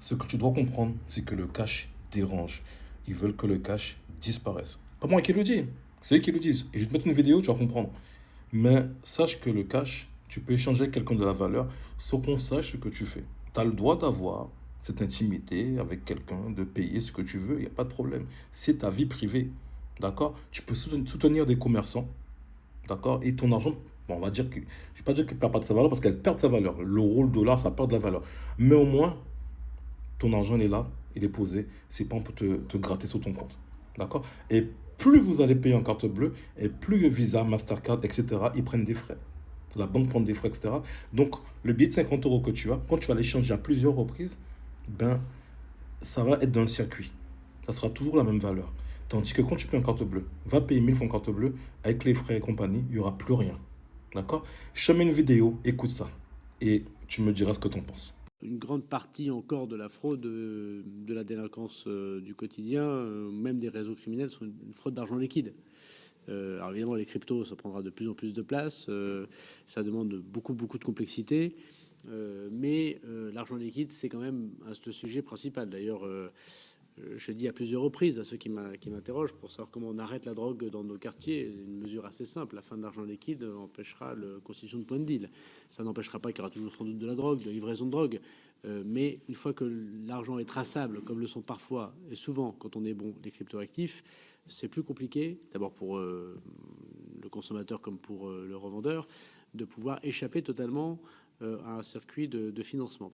Ce que tu dois comprendre, c'est que le cash dérange. Ils veulent que le cash disparaisse. Pas moi qui le dis, c'est eux qui le disent. Et je vais te mettre une vidéo, tu vas comprendre. Mais sache que le cash, tu peux échanger avec quelqu'un de la valeur sans qu'on sache ce que tu fais. Tu as le droit d'avoir cette intimité avec quelqu'un, de payer ce que tu veux, il n'y a pas de problème. C'est ta vie privée. D'accord? Tu peux soutenir des commerçants. D'accord? Et ton argent, bon, on va dire que. Je ne vais pas dire qu'il ne perd pas de sa valeur parce qu'elle perd de sa valeur. L'euro, le dollar, ça perd de la valeur. Mais au moins, ton argent, il est là, il est posé. C'est pas pour te gratter sur ton compte. D'accord? Et plus vous allez payer en carte bleue, et plus le Visa, Mastercard, etc., ils prennent des frais. La banque prend des frais, etc. Donc, le billet de 50 euros que tu as, quand tu vas l'échanger à plusieurs reprises, ben, ça va être dans le circuit. Ça sera toujours la même valeur. Tandis que quand tu payes en carte bleue, va payer 1000 francs en carte bleue, avec les frais et compagnie, il n'y aura plus rien. D'accord? Je te mets une vidéo, écoute ça. Et tu me diras ce que tu en penses. Une grande partie encore de la fraude, de la délinquance du quotidien, même des réseaux criminels, sont une fraude d'argent liquide. Alors évidemment, les cryptos, ça prendra de plus en plus de place. Ça demande beaucoup de complexité. Mais l'argent liquide, c'est quand même le sujet principal. D'ailleurs, je dis à plusieurs reprises à ceux qui m'interrogent pour savoir comment on arrête la drogue dans nos quartiers, une mesure assez simple. La fin de l'argent liquide empêchera la constitution de points de deal. Ça n'empêchera pas qu'il y aura toujours sans doute de la drogue, de livraison de drogue. Mais une fois que l'argent est traçable, comme le sont parfois et souvent quand on est bon les cryptoactifs, c'est plus compliqué, d'abord pour le consommateur comme pour le revendeur, de pouvoir échapper totalement à un circuit de financement.